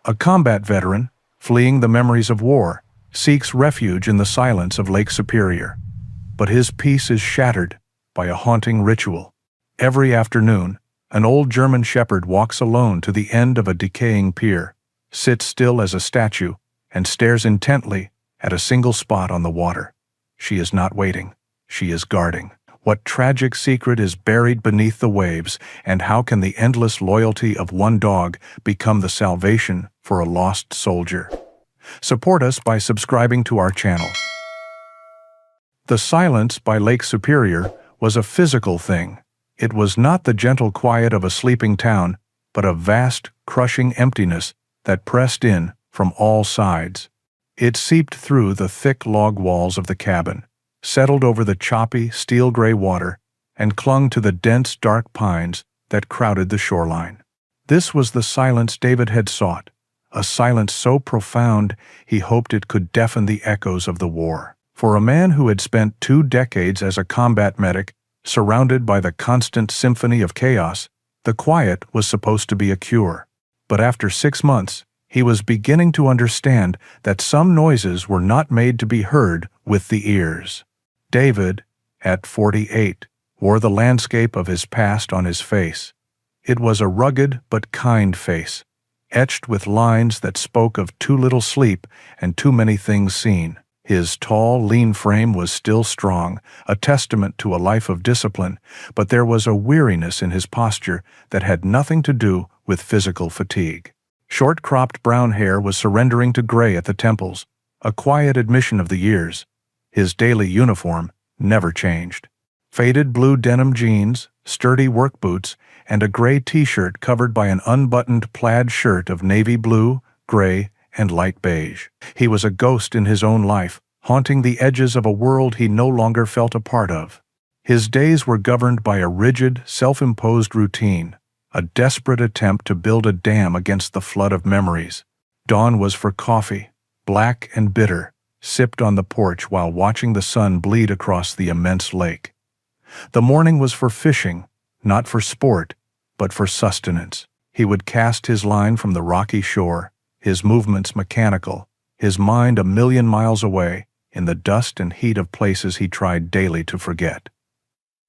A combat veteran, fleeing the memories of war, seeks refuge in the silence of Lake Superior. But his peace is shattered by a haunting ritual. Every afternoon, an old German shepherd walks alone to the end of a decaying pier, sits still as a statue, and stares intently at a single spot on the water. She is not waiting. She is guarding. What tragic secret is buried beneath the waves, and how can the endless loyalty of one dog become the salvation for a lost soldier? Support us by subscribing to our channel. The silence by Lake Superior was a physical thing. It was not the gentle quiet of a sleeping town, but a vast, crushing emptiness that pressed in from all sides. It seeped through the thick log walls of the cabin, settled over the choppy, steel-gray water, and clung to the dense, dark pines that crowded the shoreline. This was the silence David had sought, a silence so profound he hoped it could deafen the echoes of the war. For a man who had spent 2 decades as a combat medic, surrounded by the constant symphony of chaos, the quiet was supposed to be a cure. But after 6 months, he was beginning to understand that some noises were not made to be heard with the ears. David, at 48, wore the landscape of his past on his face. It was a rugged but kind face, etched with lines that spoke of too little sleep and too many things seen. His tall, lean frame was still strong, a testament to a life of discipline, but there was a weariness in his posture that had nothing to do with physical fatigue. Short-cropped brown hair was surrendering to gray at the temples, a quiet admission of the years. His daily uniform never changed. Faded blue denim jeans, sturdy work boots, and a gray t-shirt covered by an unbuttoned plaid shirt of navy blue, gray, and light beige. He was a ghost in his own life, haunting the edges of a world he no longer felt a part of. His days were governed by a rigid, self-imposed routine, a desperate attempt to build a dam against the flood of memories. Dawn was for coffee, black and bitter, sipped on the porch while watching the sun bleed across the immense lake. The morning was for fishing, not for sport, but for sustenance. He would cast his line from the rocky shore, his movements mechanical, his mind a million miles away, in the dust and heat of places he tried daily to forget.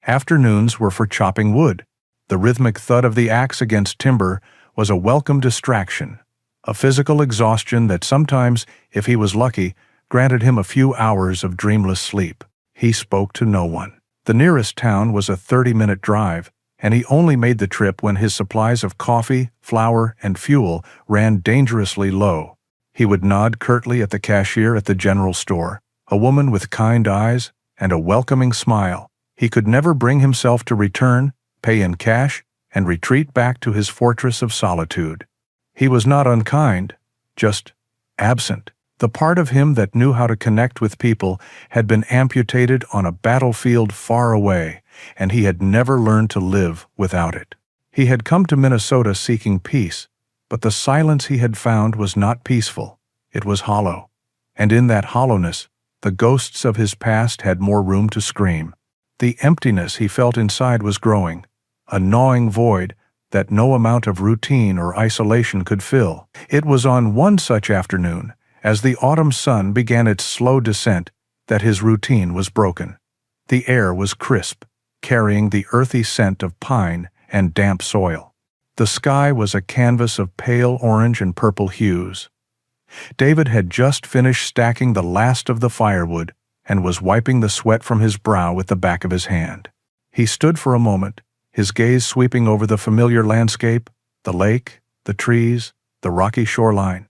Afternoons were for chopping wood. The rhythmic thud of the axe against timber was a welcome distraction, a physical exhaustion that sometimes, if he was lucky, granted him a few hours of dreamless sleep. He spoke to no one. The nearest town was a 30-minute drive, and he only made the trip when his supplies of coffee, flour, and fuel ran dangerously low. He would nod curtly at the cashier at the general store, a woman with kind eyes and a welcoming smile. He could never bring himself to return, pay in cash, and retreat back to his fortress of solitude. He was not unkind, just absent. The part of him that knew how to connect with people had been amputated on a battlefield far away, and he had never learned to live without it. He had come to Minnesota seeking peace, but the silence he had found was not peaceful. It was hollow, and in that hollowness, the ghosts of his past had more room to scream. The emptiness he felt inside was growing, a gnawing void that no amount of routine or isolation could fill. It was on one such afternoon, as the autumn sun began its slow descent, that his routine was broken. The air was crisp, carrying the earthy scent of pine and damp soil. The sky was a canvas of pale orange and purple hues. David had just finished stacking the last of the firewood and was wiping the sweat from his brow with the back of his hand. He stood for a moment, his gaze sweeping over the familiar landscape, the lake, the trees, the rocky shoreline.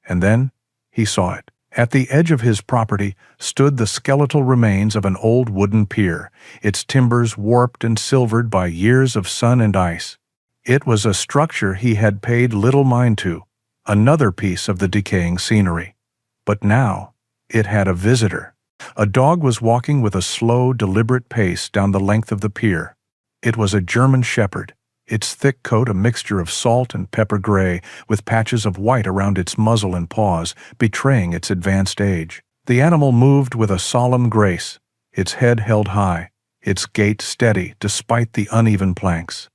And then he saw it. At the edge of his property stood the skeletal remains of an old wooden pier, its timbers warped and silvered by years of sun and ice. It was a structure he had paid little mind to, another piece of the decaying scenery. But now it had a visitor. A dog was walking with a slow, deliberate pace down the length of the pier. It was a German shepherd, its thick coat a mixture of salt and pepper gray, with patches of white around its muzzle and paws, betraying its advanced age. The animal moved with a solemn grace, its head held high, its gait steady despite the uneven planks.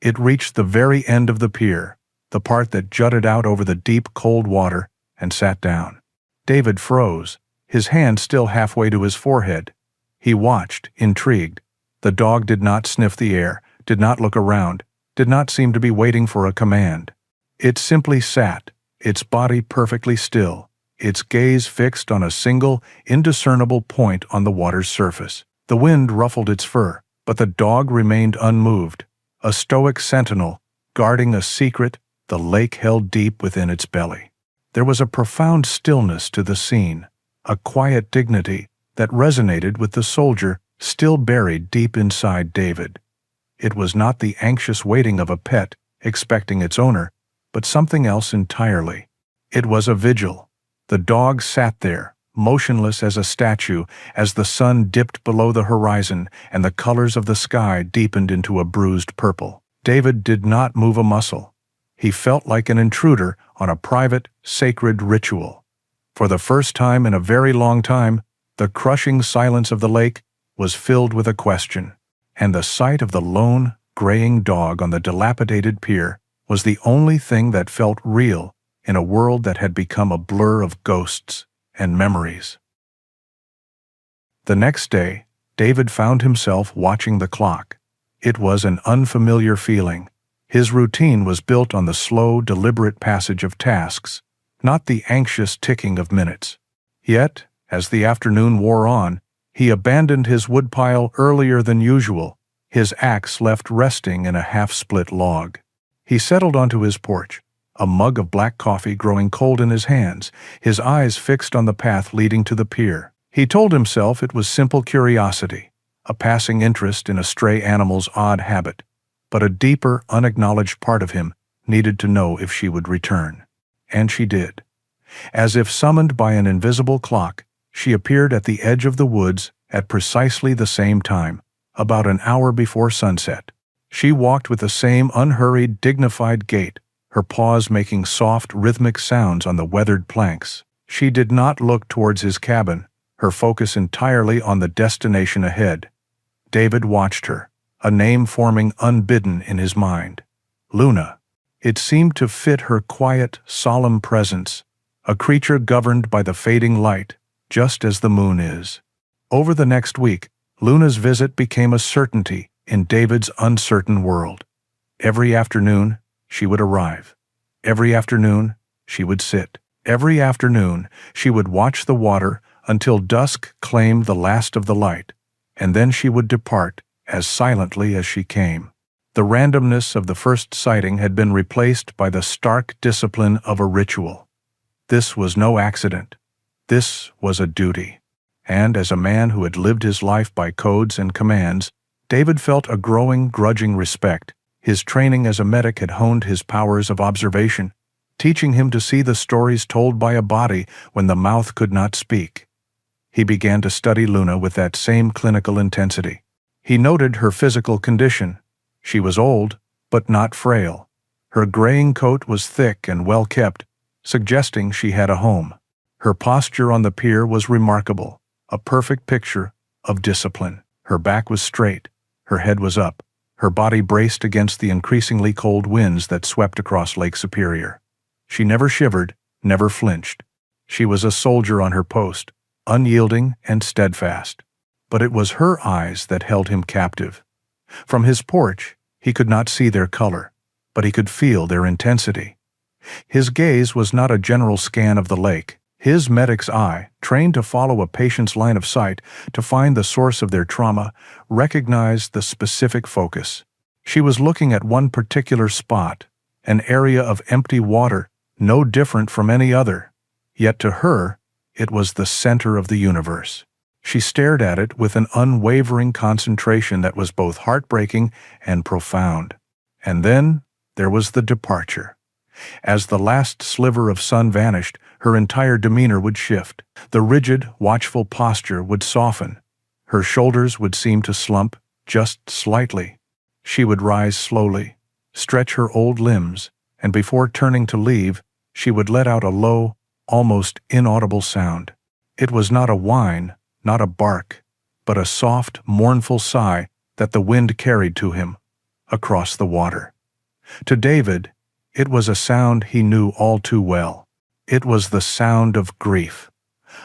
It reached the very end of the pier, the part that jutted out over the deep, cold water, and sat down. David froze, his hand still halfway to his forehead. He watched, intrigued. The dog did not sniff the air, did not look around, did not seem to be waiting for a command. It simply sat, its body perfectly still, its gaze fixed on a single, indiscernible point on the water's surface. The wind ruffled its fur, but the dog remained unmoved, a stoic sentinel, guarding a secret the lake held deep within its belly. There was a profound stillness to the scene, a quiet dignity that resonated with the soldier still buried deep inside David. It was not the anxious waiting of a pet expecting its owner, but something else entirely. It was a vigil. The dog sat there, motionless as a statue, as the sun dipped below the horizon and the colors of the sky deepened into a bruised purple. David did not move a muscle. He felt like an intruder on a private, sacred ritual. For the first time in a very long time, the crushing silence of the lake was filled with a question, and the sight of the lone, graying dog on the dilapidated pier was the only thing that felt real in a world that had become a blur of ghosts and memories. The next day, David found himself watching the clock. It was an unfamiliar feeling. His routine was built on the slow, deliberate passage of tasks, not the anxious ticking of minutes. Yet, as the afternoon wore on, he abandoned his woodpile earlier than usual, his axe left resting in a half-split log. He settled onto his porch, a mug of black coffee growing cold in his hands, his eyes fixed on the path leading to the pier. He told himself it was simple curiosity, a passing interest in a stray animal's odd habit, but a deeper, unacknowledged part of him needed to know if she would return. And she did. As if summoned by an invisible clock, she appeared at the edge of the woods at precisely the same time, about an hour before sunset. She walked with the same unhurried, dignified gait, her paws making soft, rhythmic sounds on the weathered planks. She did not look towards his cabin, her focus entirely on the destination ahead. David watched her, a name forming unbidden in his mind. Luna. It seemed to fit her quiet, solemn presence, a creature governed by the fading light, just as the moon is. Over the next week, Luna's visit became a certainty in David's uncertain world. Every afternoon, she would arrive. Every afternoon, she would sit. Every afternoon, she would watch the water until dusk claimed the last of the light, and then she would depart as silently as she came. The randomness of the first sighting had been replaced by the stark discipline of a ritual. This was no accident. This was a duty. And as a man who had lived his life by codes and commands, David felt a growing, grudging respect. His training as a medic had honed his powers of observation, teaching him to see the stories told by a body when the mouth could not speak. He began to study Luna with that same clinical intensity. He noted her physical condition. She was old, but not frail. Her graying coat was thick and well kept, suggesting she had a home. Her posture on the pier was remarkable, a perfect picture of discipline. Her back was straight, her head was up, her body braced against the increasingly cold winds that swept across Lake Superior. She never shivered, never flinched. She was a soldier on her post, unyielding and steadfast. But it was her eyes that held him captive. From his porch, he could not see their color, but he could feel their intensity. His gaze was not a general scan of the lake. His medic's eye, trained to follow a patient's line of sight to find the source of their trauma, recognized the specific focus. She was looking at one particular spot, an area of empty water, no different from any other. Yet to her, it was the center of the universe. She stared at it with an unwavering concentration that was both heartbreaking and profound. And then there was the departure. As the last sliver of sun vanished, her entire demeanor would shift. The rigid, watchful posture would soften. Her shoulders would seem to slump just slightly. She would rise slowly, stretch her old limbs, and before turning to leave, she would let out a low, almost inaudible sound. It was not a whine, not a bark, but a soft, mournful sigh that the wind carried to him, across the water. To David, It was a sound he knew all too well. It was the sound of grief,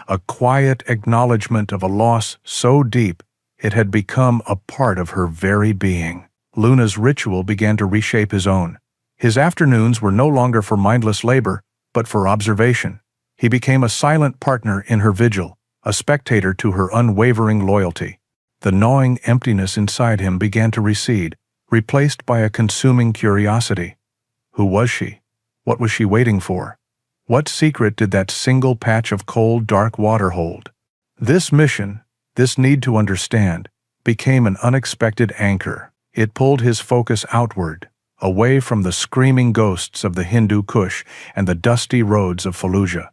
a quiet acknowledgement of a loss so deep it had become a part of her very being. Luna's ritual began to reshape his own. His afternoons were no longer for mindless labor, but for observation. He became a silent partner in her vigil, a spectator to her unwavering loyalty. The gnawing emptiness inside him began to recede, replaced by a consuming curiosity. Who was she? What was she waiting for? What secret did that single patch of cold, dark water hold? This mission, this need to understand, became an unexpected anchor. It pulled his focus outward, away from the screaming ghosts of the Hindu Kush and the dusty roads of Fallujah.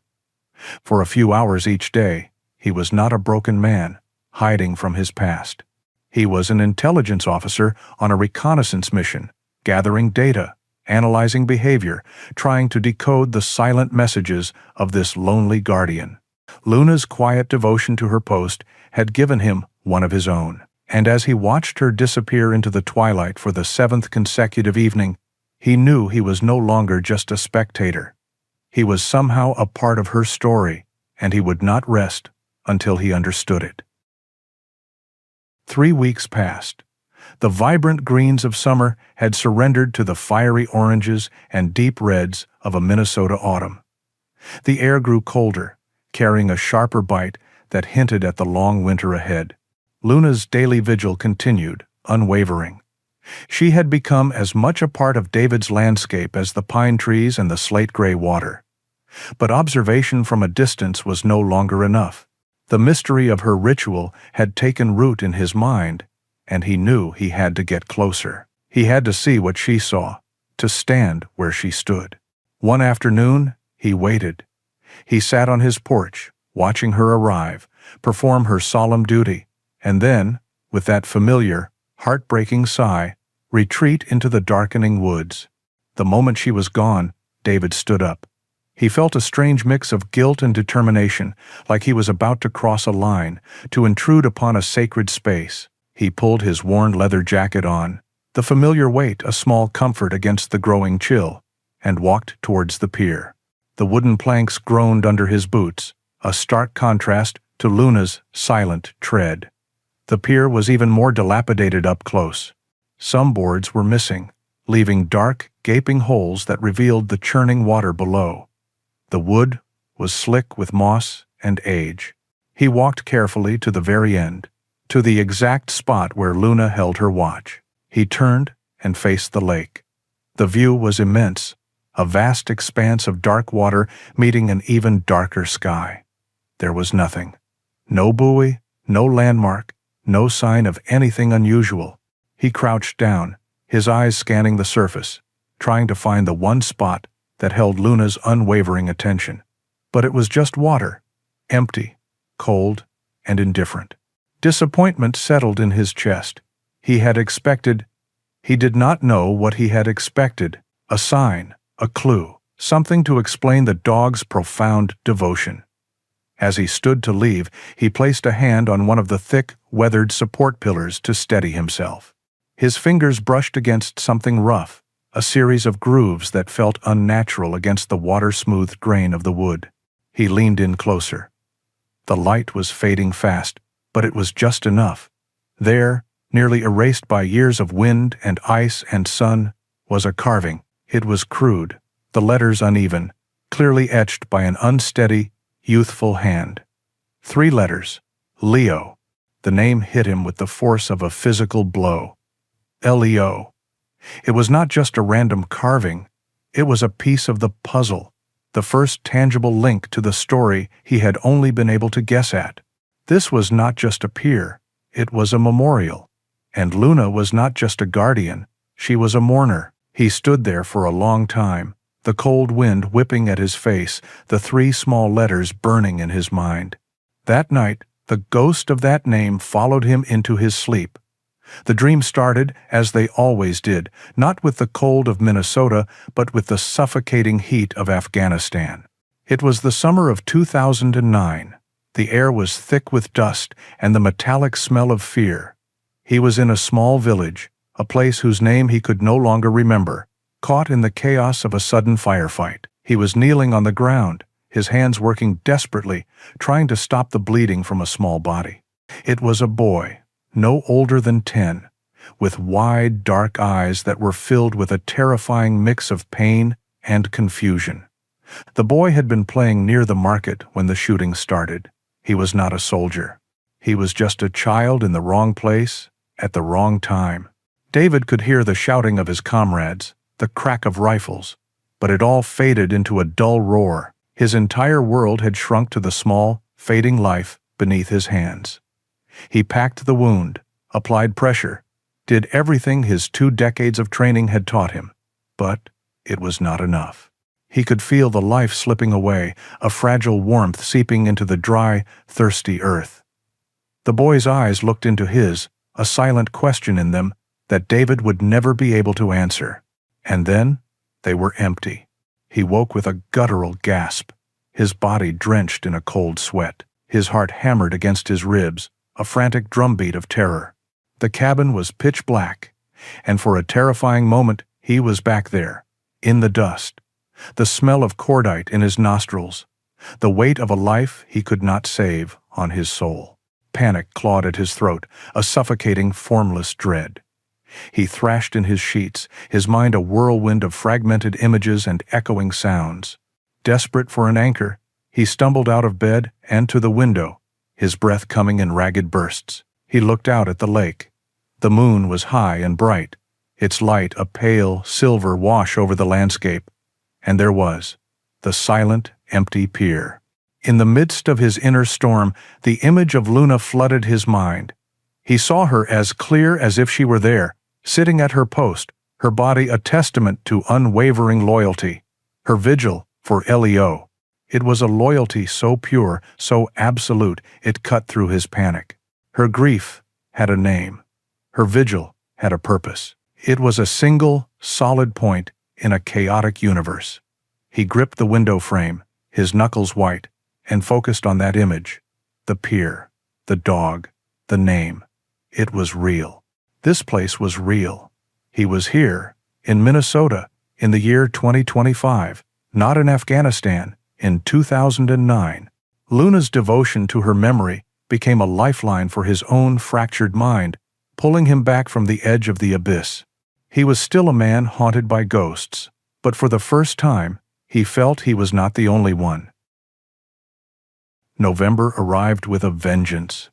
For a few hours each day, he was not a broken man, hiding from his past. He was an intelligence officer on a reconnaissance mission, gathering data, analyzing behavior, trying to decode the silent messages of this lonely guardian. Luna's quiet devotion to her post had given him one of his own, and as he watched her disappear into the twilight for the 7th consecutive evening, he knew he was no longer just a spectator. He was somehow a part of her story, and he would not rest until he understood it. 3 weeks passed. The vibrant greens of summer had surrendered to the fiery oranges and deep reds of a Minnesota autumn. The air grew colder, carrying a sharper bite that hinted at the long winter ahead. Luna's daily vigil continued, unwavering. She had become as much a part of David's landscape as the pine trees and the slate-gray water. But observation from a distance was no longer enough. The mystery of her ritual had taken root in his mind, and he knew he had to get closer. He had to see what she saw, to stand where she stood. One afternoon, he waited. He sat on his porch, watching her arrive, perform her solemn duty, and then, with that familiar, heartbreaking sigh, retreat into the darkening woods. The moment she was gone, David stood up. He felt a strange mix of guilt and determination, like he was about to cross a line, to intrude upon a sacred space. He pulled his worn leather jacket on, the familiar weight a small comfort against the growing chill, and walked towards the pier. The wooden planks groaned under his boots, a stark contrast to Luna's silent tread. The pier was even more dilapidated up close. Some boards were missing, leaving dark, gaping holes that revealed the churning water below. The wood was slick with moss and age. He walked carefully to the very end, to the exact spot where Luna held her watch. He turned and faced the lake. The view was immense, a vast expanse of dark water meeting an even darker sky. There was nothing. No buoy, no landmark, no sign of anything unusual. He crouched down, his eyes scanning the surface, trying to find the one spot that held Luna's unwavering attention. But it was just water, empty, cold, and indifferent. Disappointment settled in his chest. He did not know what he had expected, a sign, a clue, something to explain the dog's profound devotion. As he stood to leave, he placed a hand on one of the thick, weathered support pillars to steady himself. His fingers brushed against something rough, a series of grooves that felt unnatural against the water-smoothed grain of the wood. He leaned in closer. The light was fading fast, but it was just enough. There, nearly erased by years of wind and ice and sun, was a carving. It was crude, the letters uneven, clearly etched by an unsteady, youthful hand. 3 letters. Leo. The name hit him with the force of a physical blow. Leo. It was not just a random carving. It was a piece of the puzzle, the first tangible link to the story he had only been able to guess at. This was not just a pier. It was a memorial. And Luna was not just a guardian. She was a mourner. He stood there for a long time, the cold wind whipping at his face, the 3 small letters burning in his mind. That night, the ghost of that name followed him into his sleep. The dream started, as they always did, not with the cold of Minnesota, but with the suffocating heat of Afghanistan. It was the summer of 2009. The air was thick with dust and the metallic smell of fear. He was in a small village, a place whose name he could no longer remember, caught in the chaos of a sudden firefight. He was kneeling on the ground, his hands working desperately, trying to stop the bleeding from a small body. It was a boy, no older than 10, with wide, dark eyes that were filled with a terrifying mix of pain and confusion. The boy had been playing near the market when the shooting started. He was not a soldier. He was just a child in the wrong place, at the wrong time. David could hear the shouting of his comrades, the crack of rifles, but it all faded into a dull roar. His entire world had shrunk to the small, fading life beneath his hands. He packed the wound, applied pressure, did everything his 2 decades of training had taught him, but it was not enough. He could feel the life slipping away, a fragile warmth seeping into the dry, thirsty earth. The boy's eyes looked into his, a silent question in them that David would never be able to answer. And then they were empty. He woke with a guttural gasp, his body drenched in a cold sweat, his heart hammered against his ribs, a frantic drumbeat of terror. The cabin was pitch black, and for a terrifying moment he was back there, in the dust, the smell of cordite in his nostrils, the weight of a life he could not save on his soul. Panic clawed at his throat, a suffocating, formless dread. He thrashed in his sheets, his mind a whirlwind of fragmented images and echoing sounds. Desperate for an anchor, he stumbled out of bed and to the window, his breath coming in ragged bursts. He looked out at the lake. The moon was high and bright, its light a pale, silver wash over the landscape. And there was the silent, empty pier. In the midst of his inner storm, the image of Luna flooded his mind. He saw her as clear as if she were there, sitting at her post, her body a testament to unwavering loyalty, her vigil for Leo. It was a loyalty so pure, so absolute, it cut through his panic. Her grief had a name. Her vigil had a purpose. It was a single, solid point in a chaotic universe. He gripped the window frame, his knuckles white, and focused on that image. The pier, the dog, the name. It was real. This place was real. He was here, in Minnesota, in the year 2025, not in Afghanistan, in 2009. Luna's devotion to her memory became a lifeline for his own fractured mind, pulling him back from the edge of the abyss. He was still a man haunted by ghosts, but for the first time, he felt he was not the only one. November arrived with a vengeance.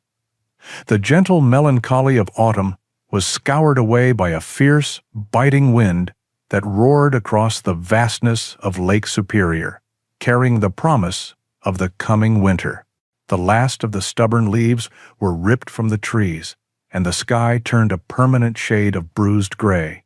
The gentle melancholy of autumn was scoured away by a fierce, biting wind that roared across the vastness of Lake Superior, carrying the promise of the coming winter. The last of the stubborn leaves were ripped from the trees, and the sky turned a permanent shade of bruised gray.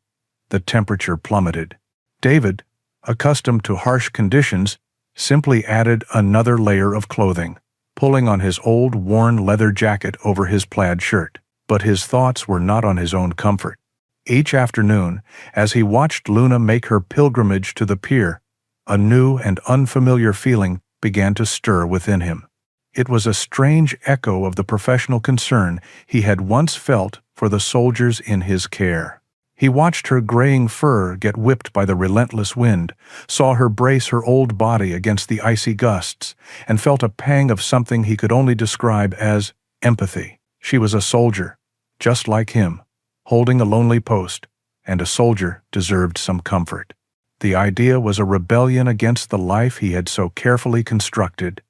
The temperature plummeted. David, accustomed to harsh conditions, simply added another layer of clothing, pulling on his old, worn leather jacket over his plaid shirt. But his thoughts were not on his own comfort. Each afternoon, as he watched Luna make her pilgrimage to the pier, a new and unfamiliar feeling began to stir within him. It was a strange echo of the professional concern he had once felt for the soldiers in his care. He watched her graying fur get whipped by the relentless wind, saw her brace her old body against the icy gusts, and felt a pang of something he could only describe as empathy. She was a soldier, just like him, holding a lonely post, and a soldier deserved some comfort. The idea was a rebellion against the life he had so carefully constructed.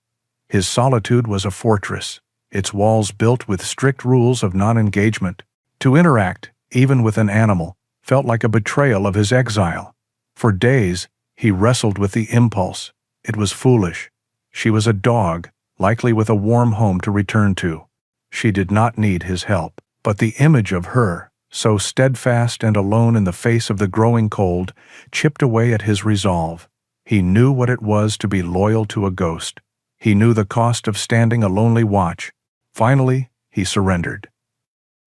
His solitude was a fortress, its walls built with strict rules of non-engagement. To interact, even with an animal, felt like a betrayal of his exile. For days, he wrestled with the impulse. It was foolish. She was a dog, likely with a warm home to return to. She did not need his help, but the image of her, so steadfast and alone in the face of the growing cold, chipped away at his resolve. He knew what it was to be loyal to a ghost. He knew the cost of standing a lonely watch. Finally, he surrendered.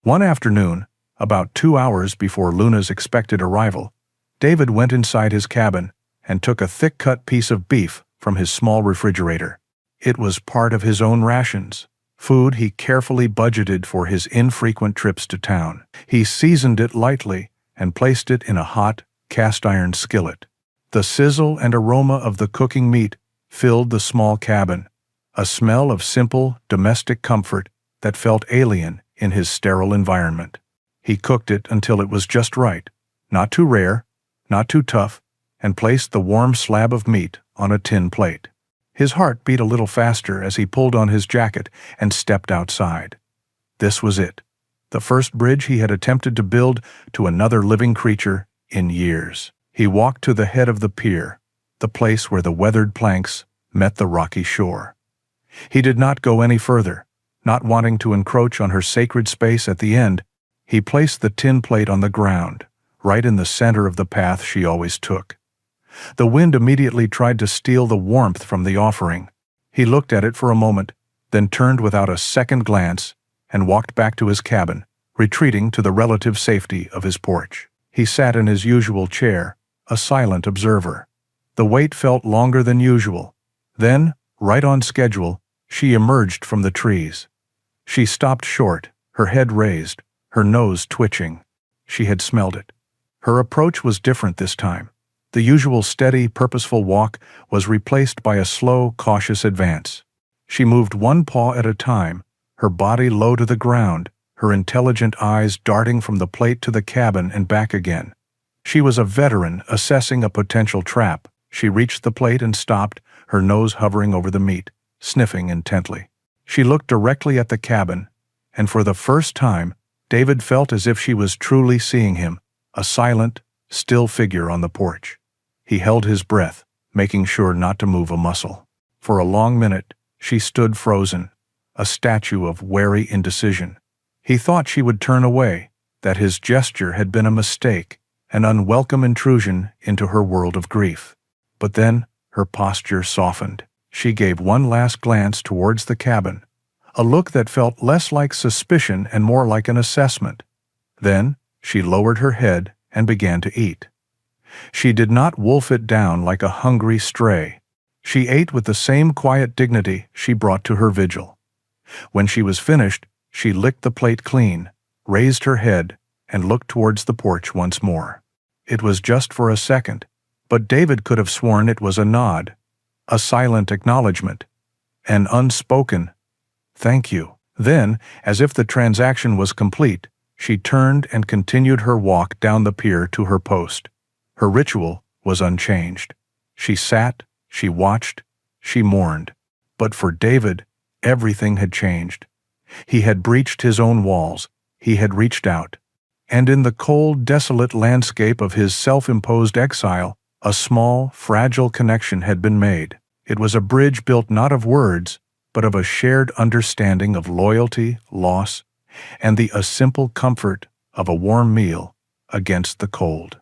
One afternoon, about 2 hours before Luna's expected arrival, David went inside his cabin and took a thick-cut piece of beef from his small refrigerator. It was part of his own rations, food he carefully budgeted for his infrequent trips to town. He seasoned it lightly and placed it in a hot, cast-iron skillet. The sizzle and aroma of the cooking meat filled the small cabin, a smell of simple, domestic comfort that felt alien in his sterile environment. He cooked it until it was just right, not too rare, not too tough, and placed the warm slab of meat on a tin plate. His heart beat a little faster as he pulled on his jacket and stepped outside. This was it, the first bridge he had attempted to build to another living creature in years. He walked to the head of the pier, the place where the weathered planks met the rocky shore. He did not go any further, not wanting to encroach on her sacred space at the end. He placed the tin plate on the ground, right in the center of the path she always took. The wind immediately tried to steal the warmth from the offering. He looked at it for a moment, then turned without a second glance and walked back to his cabin, retreating to the relative safety of his porch. He sat in his usual chair, a silent observer. The wait felt longer than usual. Then, right on schedule, she emerged from the trees. She stopped short, her head raised, her nose twitching. She had smelled it. Her approach was different this time. The usual steady, purposeful walk was replaced by a slow, cautious advance. She moved one paw at a time, her body low to the ground, her intelligent eyes darting from the plate to the cabin and back again. She was a veteran assessing a potential trap. She reached the plate and stopped, her nose hovering over the meat, sniffing intently. She looked directly at the cabin, and for the first time, David felt as if she was truly seeing him, a silent, still figure on the porch. He held his breath, making sure not to move a muscle. For a long minute, she stood frozen, a statue of wary indecision. He thought she would turn away, that his gesture had been a mistake, an unwelcome intrusion into her world of grief. But then, her posture softened. She gave one last glance towards the cabin, a look that felt less like suspicion and more like an assessment. Then, she lowered her head and began to eat. She did not wolf it down like a hungry stray. She ate with the same quiet dignity she brought to her vigil. When she was finished, she licked the plate clean, raised her head, and looked towards the porch once more. It was just for a second, but David could have sworn it was a nod, a silent acknowledgement, an unspoken "thank you." Then, as if the transaction was complete, she turned and continued her walk down the pier to her post. Her ritual was unchanged. She sat, she watched, she mourned. But for David, everything had changed. He had breached his own walls. He had reached out. And in the cold, desolate landscape of his self-imposed exile, a small, fragile connection had been made. It was a bridge built not of words, but of a shared understanding of loyalty, loss, and the simple comfort of a warm meal against the cold.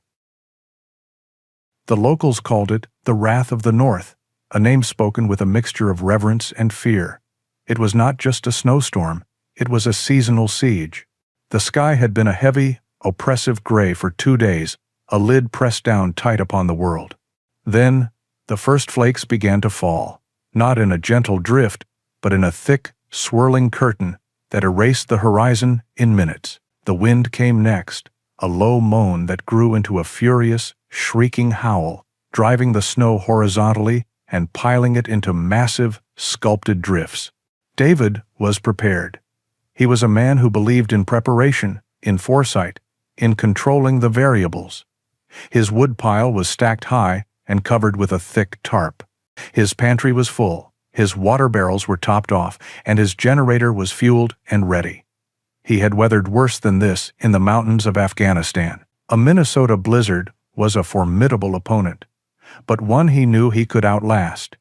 The locals called it the Wrath of the North, a name spoken with a mixture of reverence and fear. It was not just a snowstorm, it was a seasonal siege. The sky had been a heavy, oppressive gray for 2 days, a lid pressed down tight upon the world. Then, the first flakes began to fall, not in a gentle drift, but in a thick, swirling curtain that erased the horizon in minutes. The wind came next, a low moan that grew into a furious, shrieking howl, driving the snow horizontally and piling it into massive, sculpted drifts. David was prepared. He was a man who believed in preparation, in foresight, in controlling the variables. His woodpile was stacked high and covered with a thick tarp. His pantry was full, his water barrels were topped off, and his generator was fueled and ready. He had weathered worse than this in the mountains of Afghanistan. A Minnesota blizzard was a formidable opponent, but one he knew he could outlast.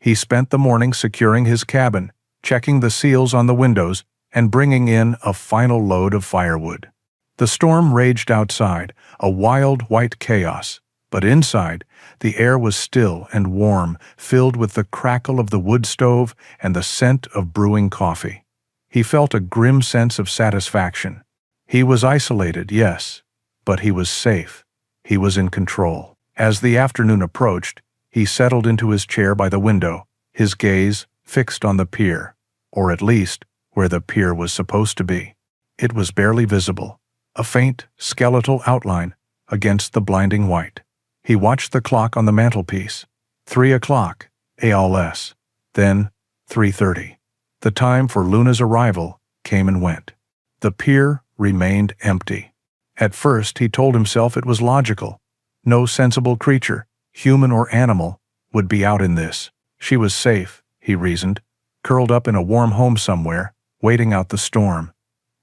He spent the morning securing his cabin, checking the seals on the windows, and bringing in a final load of firewood. The storm raged outside, a wild white chaos, but inside, the air was still and warm, filled with the crackle of the wood stove and the scent of brewing coffee. He felt a grim sense of satisfaction. He was isolated, yes, but he was safe. He was in control. As the afternoon approached, he settled into his chair by the window, his gaze fixed on the pier, or at least where the pier was supposed to be. It was barely visible, a faint, skeletal outline, against the blinding white. He watched the clock on the mantelpiece. 3 o'clock, ALS. Then 3:30. The time for Luna's arrival came and went. The pier remained empty. At first he told himself it was logical. No sensible creature, human or animal, would be out in this. She was safe, he reasoned, curled up in a warm home somewhere, waiting out the storm.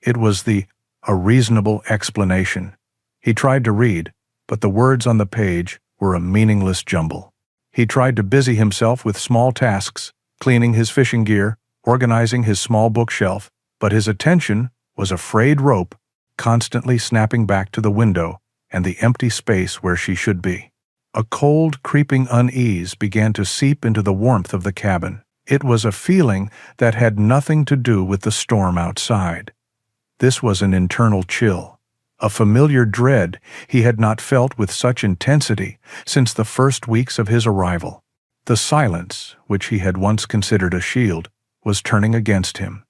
It was a reasonable explanation. He tried to read, but the words on the page were a meaningless jumble. He tried to busy himself with small tasks, cleaning his fishing gear, organizing his small bookshelf, but his attention was a frayed rope constantly snapping back to the window and the empty space where she should be. A cold, creeping unease began to seep into the warmth of the cabin. It was a feeling that had nothing to do with the storm outside. This was an internal chill, a familiar dread he had not felt with such intensity since the first weeks of his arrival. The silence, which he had once considered a shield, was turning against him.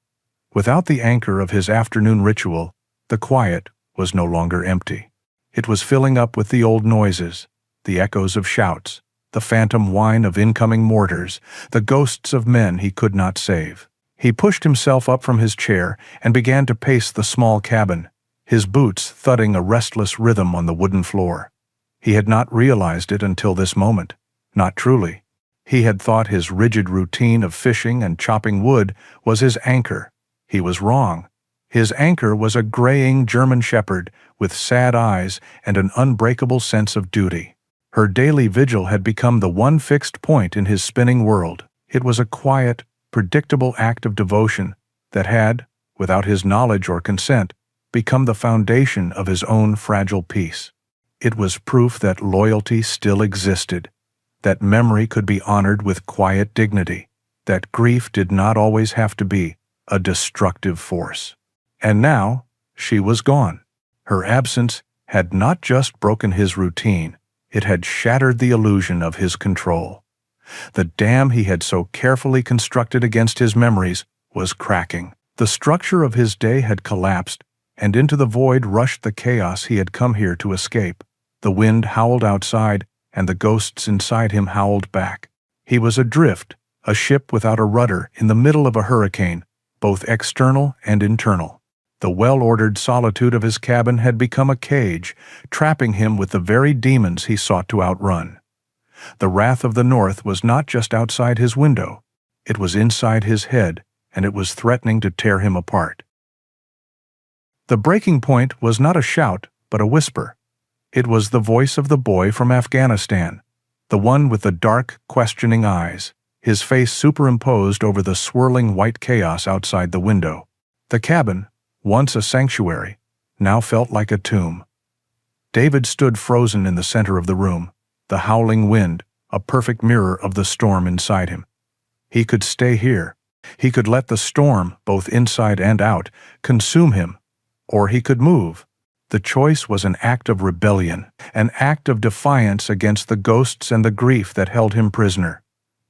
Without the anchor of his afternoon ritual, the quiet was no longer empty. It was filling up with the old noises, the echoes of shouts, the phantom whine of incoming mortars, the ghosts of men he could not save. He pushed himself up from his chair and began to pace the small cabin, his boots thudding a restless rhythm on the wooden floor. He had not realized it until this moment, not truly. He had thought his rigid routine of fishing and chopping wood was his anchor. He was wrong. His anchor was a graying German shepherd with sad eyes and an unbreakable sense of duty. Her daily vigil had become the one fixed point in his spinning world. It was a quiet, predictable act of devotion that had, without his knowledge or consent, become the foundation of his own fragile peace. It was proof that loyalty still existed, that memory could be honored with quiet dignity, that grief did not always have to be a destructive force. And now, she was gone. Her absence had not just broken his routine, it had shattered the illusion of his control. The dam he had so carefully constructed against his memories was cracking. The structure of his day had collapsed, and into the void rushed the chaos he had come here to escape. The wind howled outside, and the ghosts inside him howled back. He was adrift, a ship without a rudder in the middle of a hurricane, both external and internal. The well-ordered solitude of his cabin had become a cage, trapping him with the very demons he sought to outrun. The wrath of the North was not just outside his window. It was inside his head, and it was threatening to tear him apart. The breaking point was not a shout, but a whisper. It was the voice of the boy from Afghanistan, the one with the dark, questioning eyes, his face superimposed over the swirling white chaos outside the window. The cabin, once a sanctuary, now felt like a tomb. David stood frozen in the center of the room, the howling wind, a perfect mirror of the storm inside him. He could stay here. He could let the storm, both inside and out, consume him, or he could move. The choice was an act of rebellion, an act of defiance against the ghosts and the grief that held him prisoner.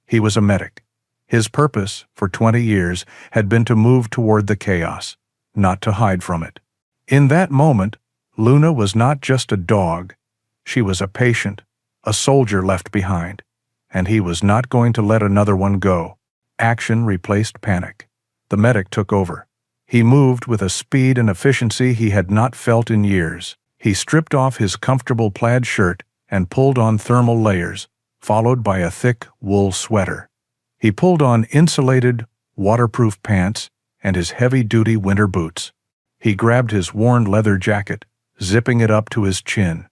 He was a medic. His purpose, for 20 years, had been to move toward the chaos, not to hide from it. In that moment, Luna was not just a dog. She was a patient, a soldier left behind, and he was not going to let another one go. Action replaced panic. The medic took over. He moved with a speed and efficiency he had not felt in years. He stripped off his comfortable plaid shirt and pulled on thermal layers, followed by a thick wool sweater. He pulled on insulated, waterproof pants and his heavy-duty winter boots. He grabbed his worn leather jacket, zipping it up to his chin.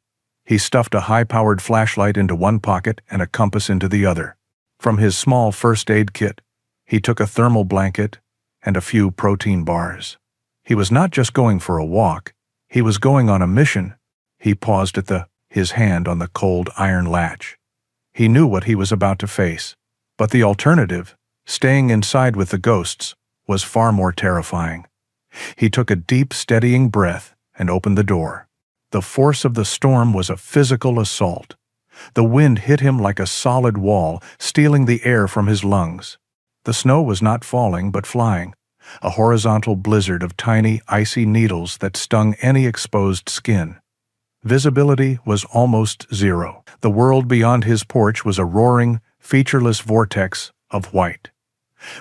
He stuffed a high-powered flashlight into one pocket and a compass into the other. From his small first aid kit, he took a thermal blanket and a few protein bars. He was not just going for a walk, he was going on a mission. He paused at his hand on the cold iron latch. He knew what he was about to face, but the alternative, staying inside with the ghosts, was far more terrifying. He took a deep, steadying breath and opened the door. The force of the storm was a physical assault. The wind hit him like a solid wall, stealing the air from his lungs. The snow was not falling but flying, a horizontal blizzard of tiny, icy needles that stung any exposed skin. Visibility was almost zero. The world beyond his porch was a roaring, featureless vortex of white.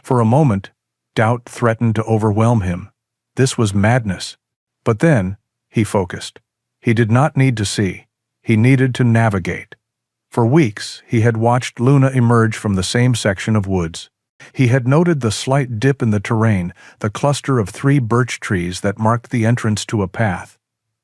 For a moment, doubt threatened to overwhelm him. This was madness. But then, he focused. He did not need to see. He needed to navigate. For weeks, he had watched Luna emerge from the same section of woods. He had noted the slight dip in the terrain, the cluster of 3 birch trees that marked the entrance to a path.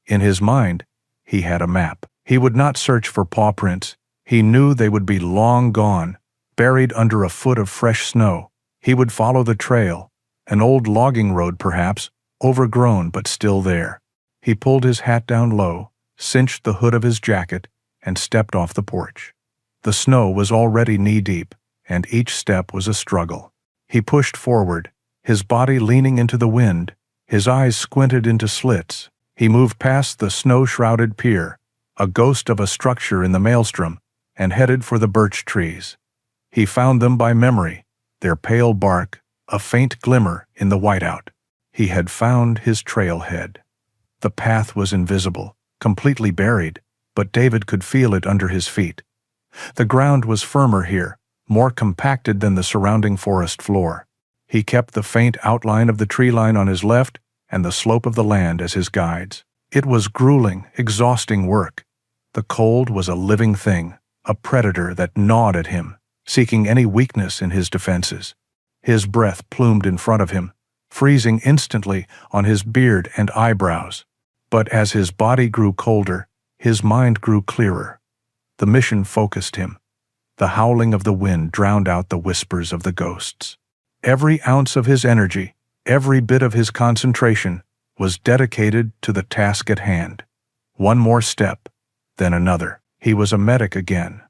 In his mind, he had a map. He would not search for paw prints. He knew they would be long gone, buried under a foot of fresh snow. He would follow the trail, an old logging road perhaps, overgrown but still there. He pulled his hat down low, cinched the hood of his jacket, and stepped off the porch. The snow was already knee-deep, and each step was a struggle. He pushed forward, his body leaning into the wind, his eyes squinted into slits. He moved past the snow-shrouded pier, a ghost of a structure in the maelstrom, and headed for the birch trees. He found them by memory, their pale bark, a faint glimmer in the whiteout. He had found his trailhead. The path was invisible, completely buried, but David could feel it under his feet. The ground was firmer here, more compacted than the surrounding forest floor. He kept the faint outline of the tree line on his left and the slope of the land as his guides. It was grueling, exhausting work. The cold was a living thing, a predator that gnawed at him, seeking any weakness in his defenses. His breath plumed in front of him, freezing instantly on his beard and eyebrows. But as his body grew colder, his mind grew clearer. The mission focused him. The howling of the wind drowned out the whispers of the ghosts. Every ounce of his energy, every bit of his concentration, was dedicated to the task at hand. One more step, then another. He was a medic again,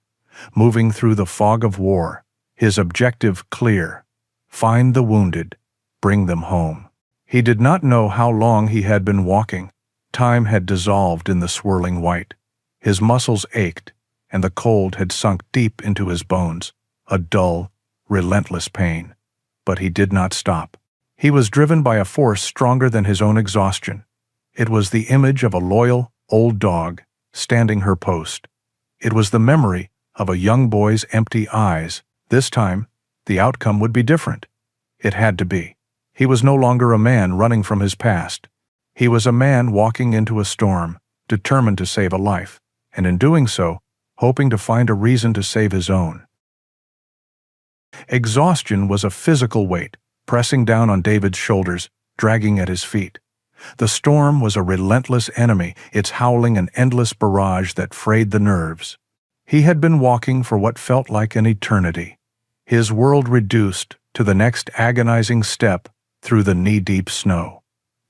moving through the fog of war, his objective clear: find the wounded, bring them home. He did not know how long he had been walking. Time had dissolved in the swirling white. His muscles ached, and the cold had sunk deep into his bones, a dull, relentless pain. But he did not stop. He was driven by a force stronger than his own exhaustion. It was the image of a loyal, old dog, standing her post. It was the memory of a young boy's empty eyes. This time, the outcome would be different. It had to be. He was no longer a man running from his past. He was a man walking into a storm, determined to save a life, and in doing so, hoping to find a reason to save his own. Exhaustion was a physical weight, pressing down on David's shoulders, dragging at his feet. The storm was a relentless enemy, its howling an endless barrage that frayed the nerves. He had been walking for what felt like an eternity, his world reduced to the next agonizing step through the knee-deep snow.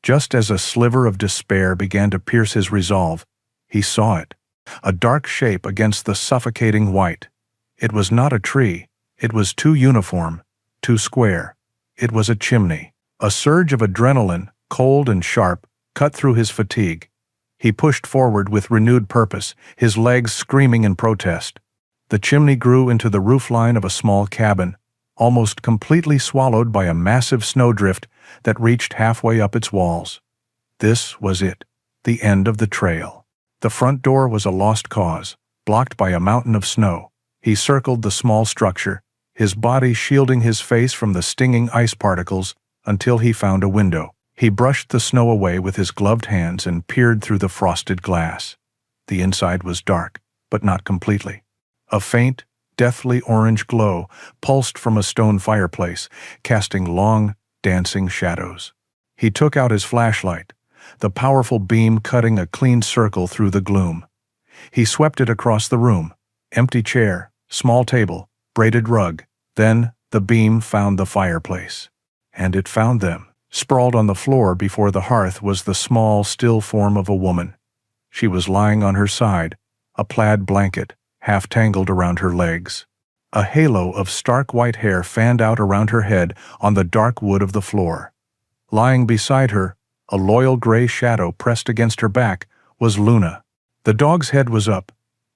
Just as a sliver of despair began to pierce his resolve, he saw it, a dark shape against the suffocating white. It was not a tree. It was too uniform, too square. It was a chimney. A surge of adrenaline, cold and sharp, cut through his fatigue. He pushed forward with renewed purpose, his legs screaming in protest. The chimney grew into the roofline of a small cabin, almost completely swallowed by a massive snowdrift that reached halfway up its walls. This was it, the end of the trail. The front door was a lost cause, blocked by a mountain of snow. He circled the small structure, his body shielding his face from the stinging ice particles, until he found a window. He brushed the snow away with his gloved hands and peered through the frosted glass. The inside was dark, but not completely. A faint, deathly orange glow pulsed from a stone fireplace, casting long, dancing shadows. He took out his flashlight, the powerful beam cutting a clean circle through the gloom. He swept it across the room: empty chair, small table, braided rug. Then the beam found the fireplace. And it found them. Sprawled on the floor before the hearth was the small, still form of a woman. She was lying on her side, a plaid blanket half tangled around her legs. A halo of stark white hair fanned out around her head on the dark wood of the floor. Lying beside her, a loyal gray shadow pressed against her back, was Luna. The dog's head was up,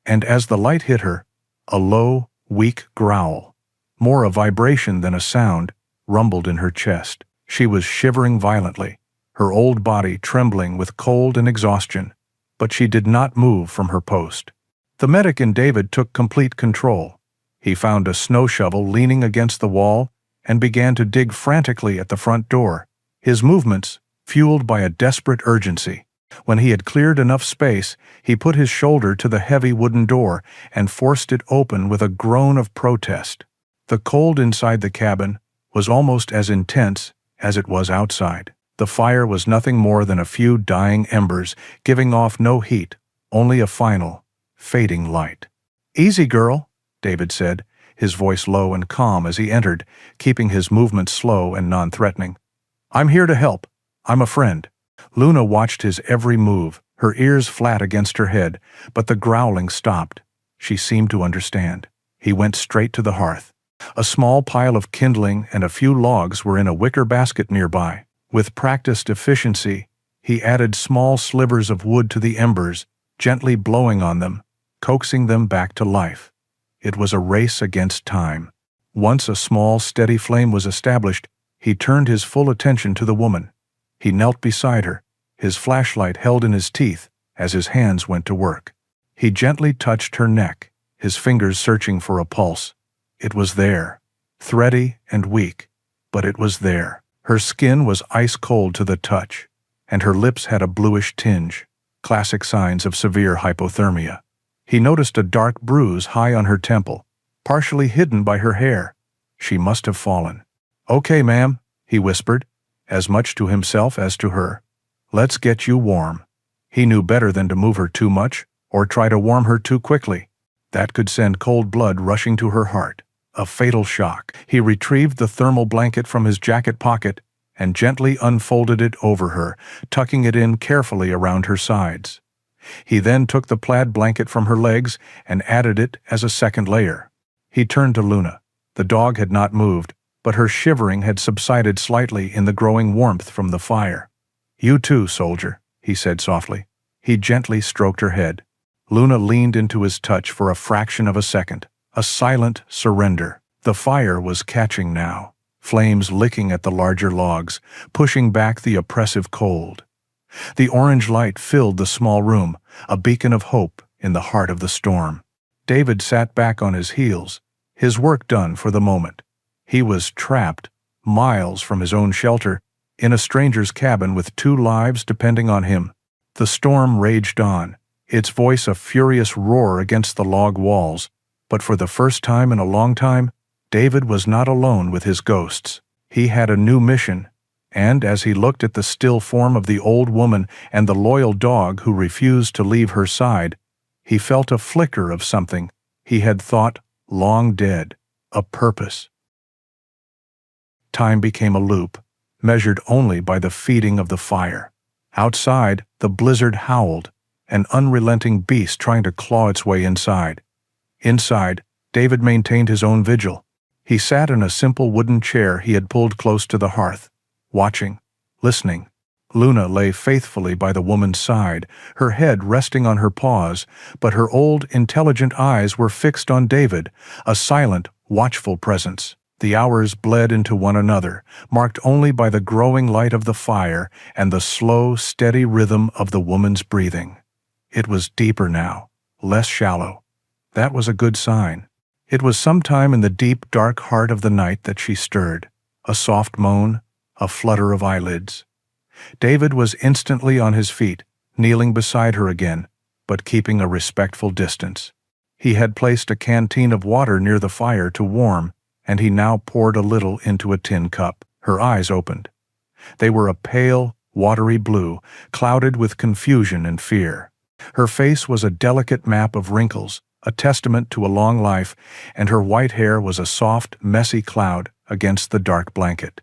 and as the light hit her, a low, weak growl, more a vibration than a sound, rumbled in her chest. She was shivering violently, her old body trembling with cold and exhaustion. but she did not move from her post. The medic in David took complete control. He found a snow shovel leaning against the wall and began to dig frantically at the front door, his movements fueled by a desperate urgency. When he had cleared enough space, he put his shoulder to the heavy wooden door and forced it open with a groan of protest. The cold inside the cabin was almost as intense as it was outside. The fire was nothing more than a few dying embers, giving off no heat, only a final, fading light. "Easy, girl," David said, his voice low and calm as he entered, keeping his movements slow and non-threatening. "I'm here to help. I'm a friend." Luna watched his every move, her ears flat against her head, but the growling stopped. She seemed to understand. He went straight to the hearth. A small pile of kindling and a few logs were in a wicker basket nearby. With practiced efficiency, he added small slivers of wood to the embers, gently blowing on them, coaxing them back to life. It was a race against time. Once a small, steady flame was established, he turned his full attention to the woman. He knelt beside her, his flashlight held in his teeth as his hands went to work. He gently touched her neck, his fingers searching for a pulse. It was there, thready and weak, but it was there. Her skin was ice cold to the touch, and her lips had a bluish tinge, classic signs of severe hypothermia. He noticed a dark bruise high on her temple, partially hidden by her hair. She must have fallen. "Okay, ma'am," he whispered, as much to himself as to her. "Let's get you warm." He knew better than to move her too much or try to warm her too quickly. That could send cold blood rushing to her heart. A fatal shock. He retrieved the thermal blanket from his jacket pocket and gently unfolded it over her, tucking it in carefully around her sides. He then took the plaid blanket from her legs and added it as a second layer. He turned to Luna. The dog had not moved, but her shivering had subsided slightly in the growing warmth from the fire. "You too, soldier," he said softly. He gently stroked her head. Luna leaned into his touch for a fraction of a second, a silent surrender. The fire was catching now, flames licking at the larger logs, pushing back the oppressive cold. The orange light filled the small room, a beacon of hope in the heart of the storm. David sat back on his heels, his work done for the moment. He was trapped, miles from his own shelter, in a stranger's cabin with 2 lives depending on him. The storm raged on, its voice a furious roar against the log walls, but for the first time in a long time, David was not alone with his ghosts. He had a new mission, and as he looked at the still form of the old woman and the loyal dog who refused to leave her side, he felt a flicker of something he had thought long dead, a purpose. Time became a loop, measured only by the feeding of the fire. Outside, the blizzard howled, an unrelenting beast trying to claw its way inside. Inside, David maintained his own vigil. He sat in a simple wooden chair he had pulled close to the hearth, watching, listening. Luna lay faithfully by the woman's side, her head resting on her paws, but her old, intelligent eyes were fixed on David, a silent, watchful presence. The hours bled into one another, marked only by the growing light of the fire and the slow, steady rhythm of the woman's breathing. It was deeper now, less shallow. That was a good sign. It was sometime in the deep, dark heart of the night that she stirred, a soft moan, a flutter of eyelids. David was instantly on his feet, kneeling beside her again, but keeping a respectful distance. He had placed a canteen of water near the fire to warm, and he now poured a little into a tin cup. Her eyes opened. They were a pale, watery blue, clouded with confusion and fear. Her face was a delicate map of wrinkles, a testament to a long life, and her white hair was a soft, messy cloud against the dark blanket.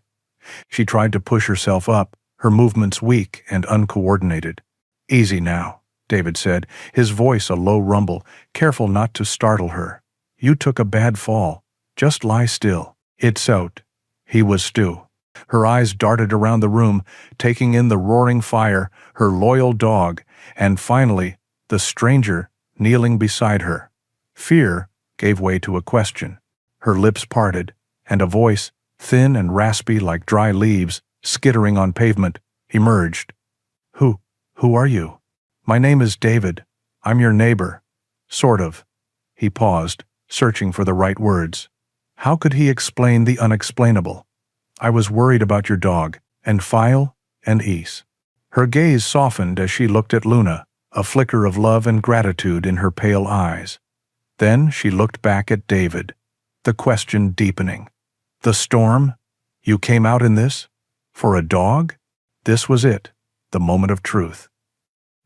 She tried to push herself up, her movements weak and uncoordinated. "Easy now," David said, his voice a low rumble, careful not to startle her. "You took a bad fall. Just lie still. It's out." He was Stu. Her eyes darted around the room, taking in the roaring fire, her loyal dog, and finally, the stranger kneeling beside her. Fear gave way to a question. Her lips parted, and a voice, thin and raspy like dry leaves, skittering on pavement, emerged. Who are you?" My name is David. I'm your neighbor. Sort of." He paused, searching for the right words. How could he explain the unexplainable? "I was worried about your dog, and Phile, and Ease." Her gaze softened as she looked at Luna, a flicker of love and gratitude in her pale eyes. Then she looked back at David, the question deepening. "The storm? You came out in this? For a dog?" This was it, the moment of truth.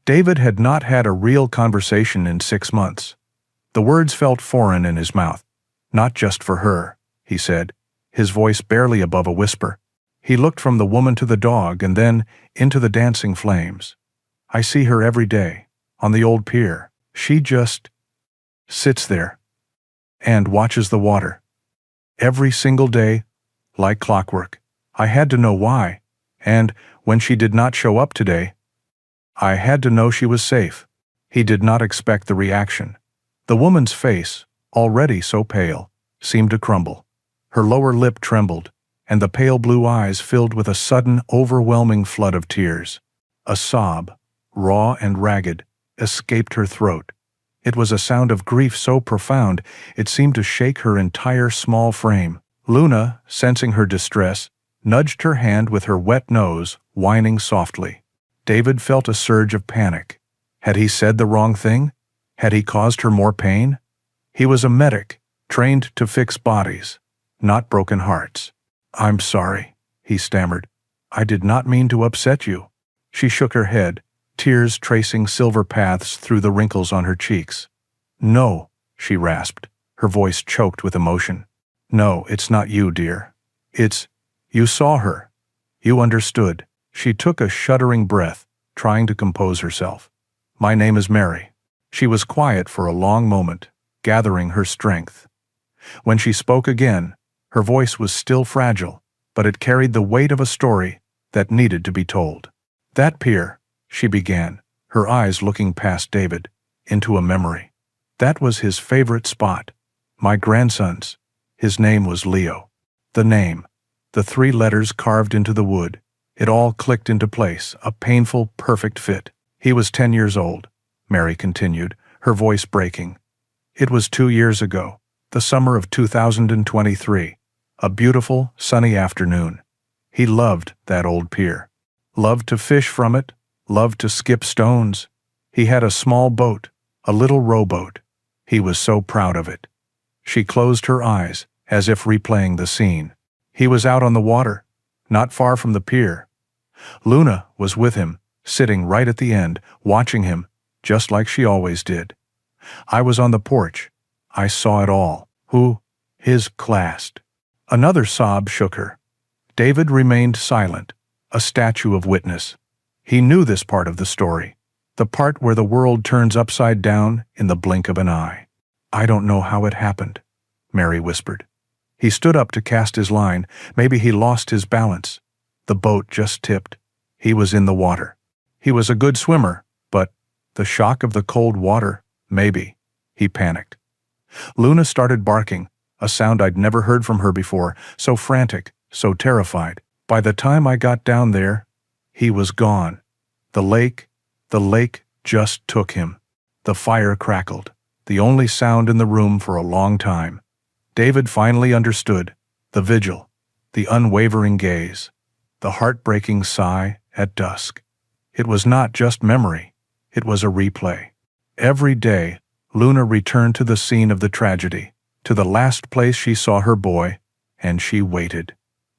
David had not had a real conversation in 6 months. The words felt foreign in his mouth. "Not just for her," he said, his voice barely above a whisper. He looked from the woman to the dog and then into the dancing flames. "I see her every day, on the old pier. She just sits there and watches the water. Every single day, like clockwork. I had to know why, and when she did not show up today, I had to know she was safe." He did not expect the reaction. The woman's face, already so pale, seemed to crumble. Her lower lip trembled, and the pale blue eyes filled with a sudden, overwhelming flood of tears. A sob, raw and ragged, escaped her throat. It was a sound of grief so profound it seemed to shake her entire small frame. Luna, sensing her distress, nudged her hand with her wet nose, whining softly. David felt a surge of panic. Had he said the wrong thing? Had he caused her more pain? He was a medic, trained to fix bodies, not broken hearts. "I'm sorry," he stammered. "I did not mean to upset you." She shook her head, tears tracing silver paths through the wrinkles on her cheeks. "No," she rasped, her voice choked with emotion. "No, it's not you, dear. You saw her. You understood." She took a shuddering breath, trying to compose herself. "My name is Mary." She was quiet for a long moment, gathering her strength. When she spoke again, her voice was still fragile, but it carried the weight of a story that needed to be told. "That pier," she began, her eyes looking past David, into a memory. "That was his favorite spot. My grandson's. His name was Leo." The name, the 3 letters carved into the wood, it all clicked into place, a painful, perfect fit. "He was 10 years old," Mary continued, her voice breaking. "It was 2 years ago, the summer of 2023, a beautiful, sunny afternoon. He loved that old pier. Loved to fish from it, loved to skip stones. He had a small boat, a little rowboat. He was so proud of it." She closed her eyes, as if replaying the scene. He was out on the water, not far from the pier. Luna was with him, sitting right at the end, watching him, just like she always did. I was on the porch. I saw it all. His classed. Another sob shook her. David remained silent, a statue of witness. He knew this part of the story, the part where the world turns upside down in the blink of an eye. "I don't know how it happened," Mary whispered. He stood up to cast his line. Maybe he lost his balance. The boat just tipped. He was in the water. He was a good swimmer, but the shock of the cold water, maybe. He panicked. Luna started barking, a sound I'd never heard from her before, so frantic, so terrified. By the time I got down there, he was gone. The lake just took him. The fire crackled, the only sound in the room for a long time. David finally understood, the vigil, the unwavering gaze, the heartbreaking sigh at dusk. It was not just memory, it was a replay. Every day, Luna returned to the scene of the tragedy, to the last place she saw her boy, and she waited.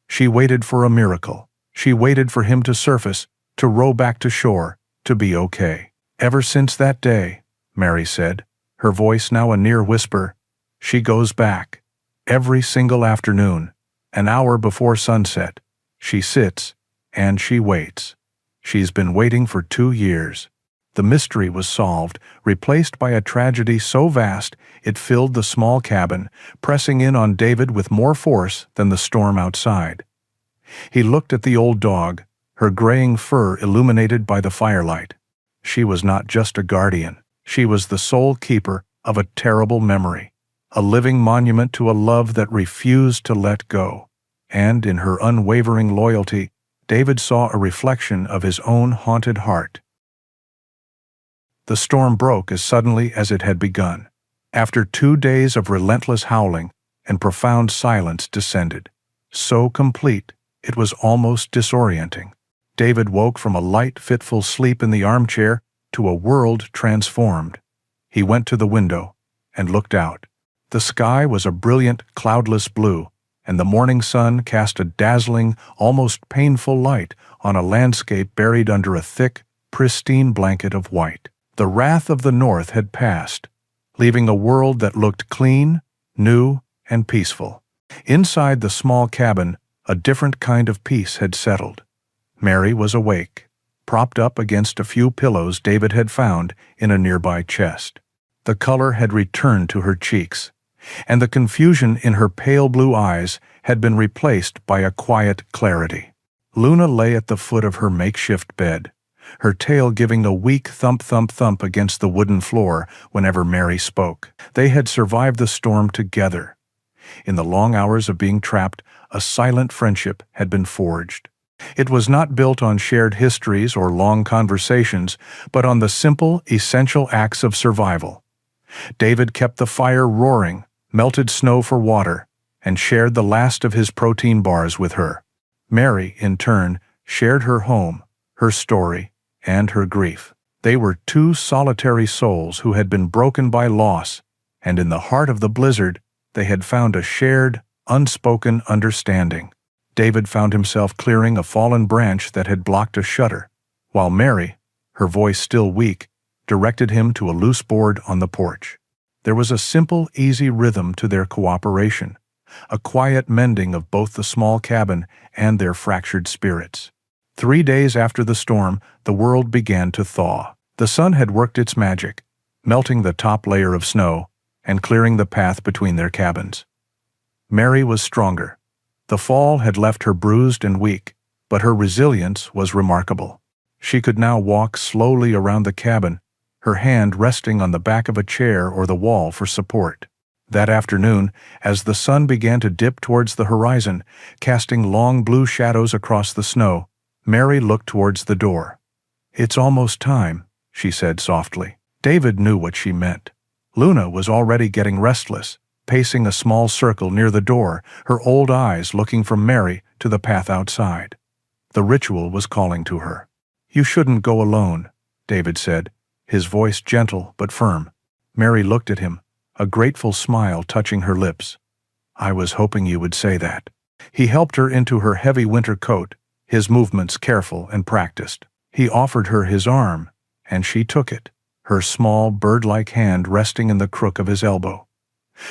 She waited for a miracle. She waited for him to surface, to row back to shore, to be okay. Ever since that day, Mary said, her voice now a near whisper, she goes back. Every single afternoon, an hour before sunset, she sits and she waits. She's been waiting for 2 years. The mystery was solved, replaced by a tragedy so vast it filled the small cabin, pressing in on David with more force than the storm outside. He looked at the old dog, her graying fur illuminated by the firelight. She was not just a guardian, she was the sole keeper of a terrible memory, a living monument to a love that refused to let go. And in her unwavering loyalty, David saw a reflection of his own haunted heart. The storm broke as suddenly as it had begun. After 2 days of relentless howling, and profound silence descended. So complete, it was almost disorienting. David woke from a light, fitful sleep in the armchair to a world transformed. He went to the window and looked out. The sky was a brilliant, cloudless blue, and the morning sun cast a dazzling, almost painful light on a landscape buried under a thick, pristine blanket of white. The wrath of the north had passed, leaving a world that looked clean, new, and peaceful. Inside the small cabin, a different kind of peace had settled. Mary was awake, propped up against a few pillows David had found in a nearby chest. The color had returned to her cheeks, and the confusion in her pale blue eyes had been replaced by a quiet clarity. Luna lay at the foot of her makeshift bed, her tail giving a weak thump-thump-thump against the wooden floor whenever Mary spoke. They had survived the storm together. In the long hours of being trapped, a silent friendship had been forged. It was not built on shared histories or long conversations, but on the simple, essential acts of survival. David kept the fire roaring, melted snow for water, and shared the last of his protein bars with her. Mary, in turn, shared her home, her story, and her grief. They were two solitary souls who had been broken by loss, and in the heart of the blizzard, they had found a shared, unspoken understanding. David found himself clearing a fallen branch that had blocked a shutter, while Mary, her voice still weak, directed him to a loose board on the porch. There was a simple, easy rhythm to their cooperation, a quiet mending of both the small cabin and their fractured spirits. 3 days after the storm, the world began to thaw. The sun had worked its magic, melting the top layer of snow and clearing the path between their cabins. Mary was stronger. The fall had left her bruised and weak, but her resilience was remarkable. She could now walk slowly around the cabin, her hand resting on the back of a chair or the wall for support. That afternoon, as the sun began to dip towards the horizon, casting long blue shadows across the snow, Mary looked towards the door. "It's almost time," she said softly. David knew what she meant. Luna was already getting restless, pacing a small circle near the door, her old eyes looking from Mary to the path outside. The ritual was calling to her. "You shouldn't go alone," David said, his voice gentle but firm. Mary looked at him, a grateful smile touching her lips. "I was hoping you would say that." He helped her into her heavy winter coat, his movements careful and practiced. He offered her his arm, and she took it, her small bird-like hand resting in the crook of his elbow.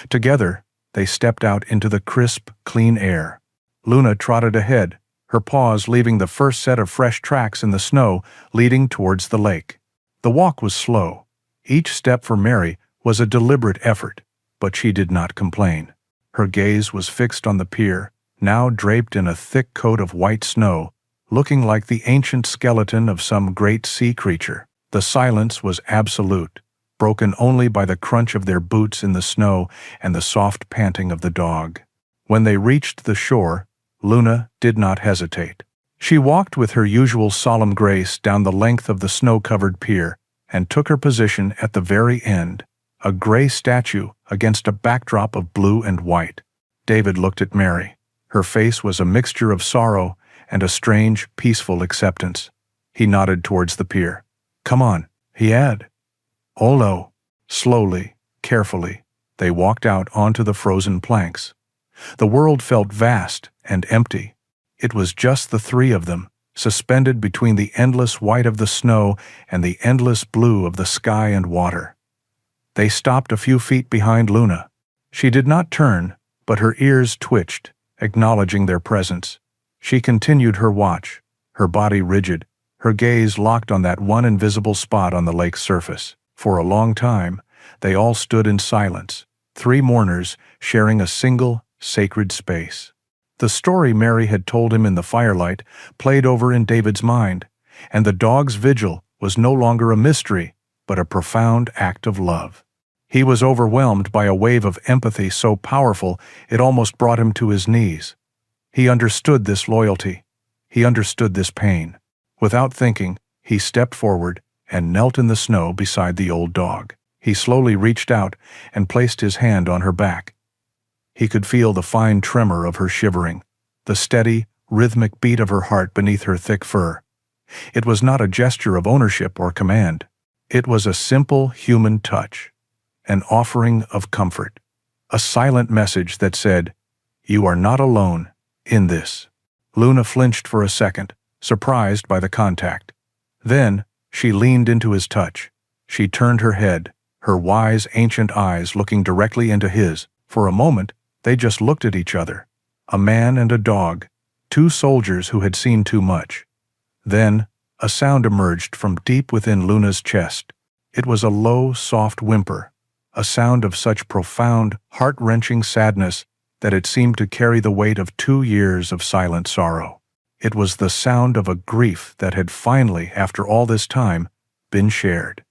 Together, they stepped out into the crisp, clean air. Luna trotted ahead, her paws leaving the first set of fresh tracks in the snow leading towards the lake. The walk was slow. Each step for Mary was a deliberate effort, but she did not complain. Her gaze was fixed on the pier, now draped in a thick coat of white snow, looking like the ancient skeleton of some great sea creature. The silence was absolute, broken only by the crunch of their boots in the snow and the soft panting of the dog. When they reached the shore, Luna did not hesitate. She walked with her usual solemn grace down the length of the snow-covered pier and took her position at the very end, a gray statue against a backdrop of blue and white. David looked at Mary. Her face was a mixture of sorrow and a strange, peaceful acceptance. He nodded towards the pier. "Come on," he had. Olo. Slowly, carefully, they walked out onto the frozen planks. The world felt vast and empty. It was just the three of them, suspended between the endless white of the snow and the endless blue of the sky and water. They stopped a few feet behind Luna. She did not turn, but her ears twitched, acknowledging their presence. She continued her watch, her body rigid, her gaze locked on that one invisible spot on the lake's surface. For a long time, they all stood in silence, three mourners sharing a single, sacred space. The story Mary had told him in the firelight played over in David's mind, and the dog's vigil was no longer a mystery, but a profound act of love. He was overwhelmed by a wave of empathy so powerful it almost brought him to his knees. He understood this loyalty. He understood this pain. Without thinking, he stepped forward and knelt in the snow beside the old dog. He slowly reached out and placed his hand on her back. He could feel the fine tremor of her shivering, the steady, rhythmic beat of her heart beneath her thick fur. It was not a gesture of ownership or command. It was a simple human touch, an offering of comfort, a silent message that said, "You are not alone in this." Luna flinched for a second, surprised by the contact. Then, she leaned into his touch. She turned her head, her wise, ancient eyes looking directly into his. For a moment, they just looked at each other. A man and a dog, two soldiers who had seen too much. Then, a sound emerged from deep within Luna's chest. It was a low, soft whimper, a sound of such profound, heart-wrenching sadness that it seemed to carry the weight of 2 years of silent sorrow. It was the sound of a grief that had finally, after all this time, been shared.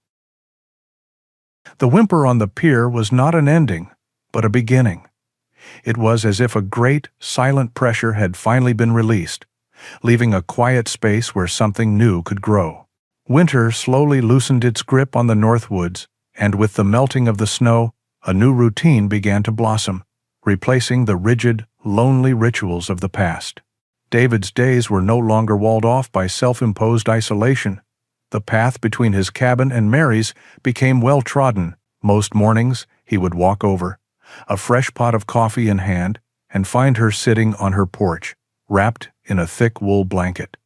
The whimper on the pier was not an ending, but a beginning. It was as if a great, silent pressure had finally been released, leaving a quiet space where something new could grow. Winter slowly loosened its grip on the North Woods, and with the melting of the snow, a new routine began to blossom, replacing the rigid, lonely rituals of the past. David's days were no longer walled off by self-imposed isolation. The path between his cabin and Mary's became well-trodden. Most mornings, he would walk over, a fresh pot of coffee in hand, and find her sitting on her porch, wrapped in a thick wool blanket.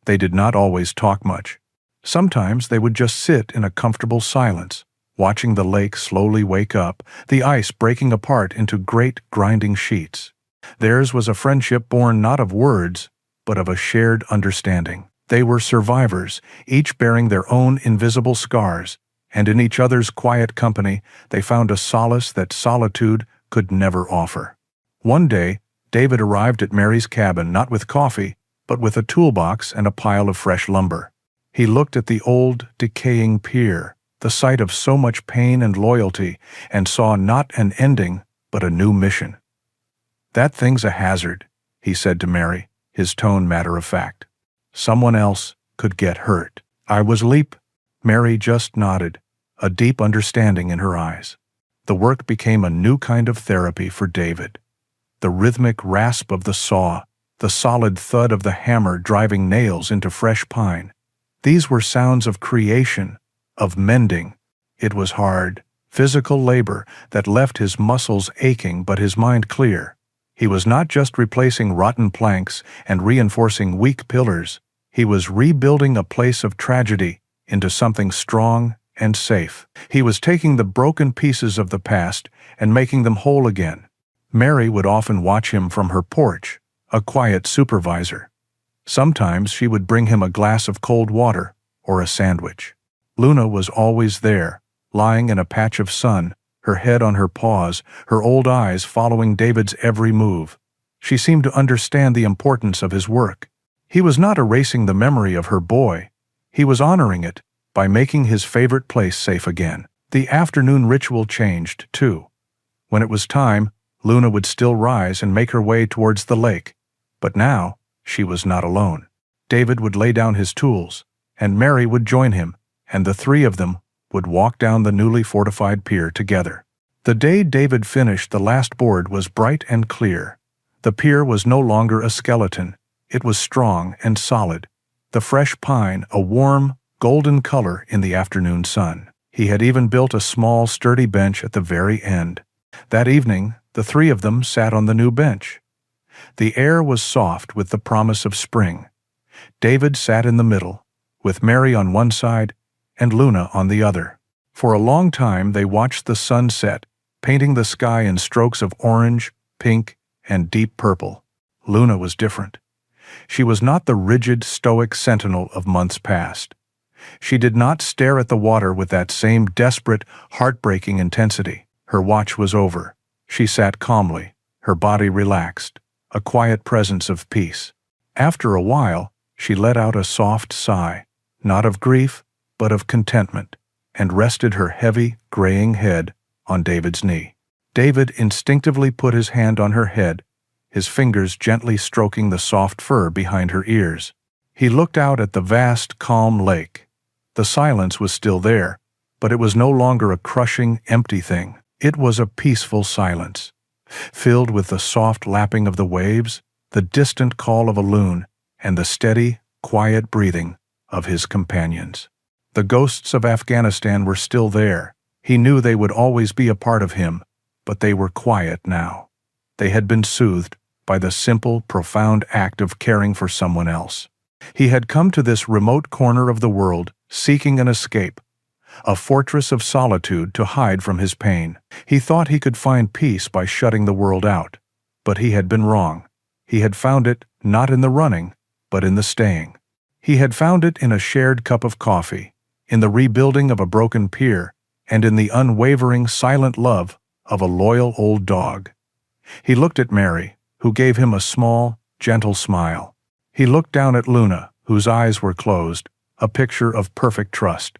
They did not always talk much. Sometimes they would just sit in a comfortable silence, watching the lake slowly wake up, the ice breaking apart into great grinding sheets. Theirs was a friendship born not of words, but of a shared understanding. They were survivors, each bearing their own invisible scars, and in each other's quiet company they found a solace that solitude could never offer. One day, David arrived at Mary's cabin not with coffee, but with a toolbox and a pile of fresh lumber. He looked at the old, decaying pier, the site of so much pain and loyalty, and saw not an ending, but a new mission. "That thing's a hazard," he said to Mary, his tone matter-of-fact. "Someone else could get hurt." "I was leap." Mary just nodded, a deep understanding in her eyes. The work became a new kind of therapy for David. The rhythmic rasp of the saw, the solid thud of the hammer driving nails into fresh pine. These were sounds of creation, of mending. It was hard, physical labor that left his muscles aching but his mind clear. He was not just replacing rotten planks and reinforcing weak pillars. He was rebuilding a place of tragedy into something strong and safe. He was taking the broken pieces of the past and making them whole again. Mary would often watch him from her porch, a quiet supervisor. Sometimes she would bring him a glass of cold water or a sandwich. Luna was always there, lying in a patch of sun, her head on her paws, her old eyes following David's every move. She seemed to understand the importance of his work. He was not erasing the memory of her boy. He was honoring it by making his favorite place safe again. The afternoon ritual changed, too. When it was time, Luna would still rise and make her way towards the lake. But now, she was not alone. David would lay down his tools, and Mary would join him, and the three of them would walk down the newly fortified pier together. The day David finished the last board was bright and clear. The pier was no longer a skeleton. It was strong and solid, the fresh pine a warm, golden color in the afternoon sun. He had even built a small, sturdy bench at the very end. That evening, the three of them sat on the new bench. The air was soft with the promise of spring. David sat in the middle, with Mary on one side and Luna on the other. For a long time they watched the sun set, painting the sky in strokes of orange, pink, and deep purple. Luna was different. She was not the rigid, stoic sentinel of months past. She did not stare at the water with that same desperate, heartbreaking intensity. Her watch was over. She sat calmly, her body relaxed, a quiet presence of peace. After a while, she let out a soft sigh, not of grief, but of contentment, and rested her heavy, graying head on David's knee. David instinctively put his hand on her head, his fingers gently stroking the soft fur behind her ears. He looked out at the vast, calm lake. The silence was still there, but it was no longer a crushing, empty thing. It was a peaceful silence, filled with the soft lapping of the waves, the distant call of a loon, and the steady, quiet breathing of his companions. The ghosts of Afghanistan were still there. He knew they would always be a part of him, but they were quiet now. They had been soothed by the simple, profound act of caring for someone else. He had come to this remote corner of the world, seeking an escape, a fortress of solitude to hide from his pain. He thought he could find peace by shutting the world out, but he had been wrong. He had found it not in the running, but in the staying. He had found it in a shared cup of coffee, in the rebuilding of a broken pier, and in the unwavering, silent love of a loyal old dog. He looked at Mary, who gave him a small, gentle smile. He looked down at Luna, whose eyes were closed, a picture of perfect trust.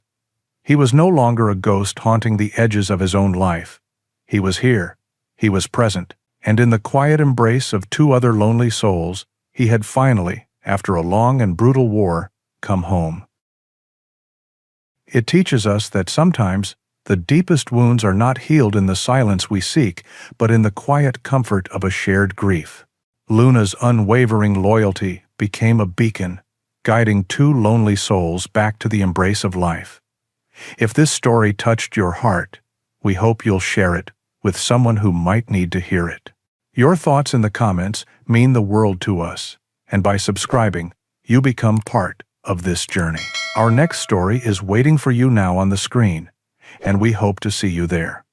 He was no longer a ghost haunting the edges of his own life. He was here, he was present, and in the quiet embrace of two other lonely souls, he had finally, after a long and brutal war, come home. It teaches us that sometimes the deepest wounds are not healed in the silence we seek, but in the quiet comfort of a shared grief. Luna's unwavering loyalty became a beacon, guiding two lonely souls back to the embrace of life. If this story touched your heart, we hope you'll share it with someone who might need to hear it. Your thoughts in the comments mean the world to us, and by subscribing, you become part of this journey. Our next story is waiting for you now on the screen, and we hope to see you there.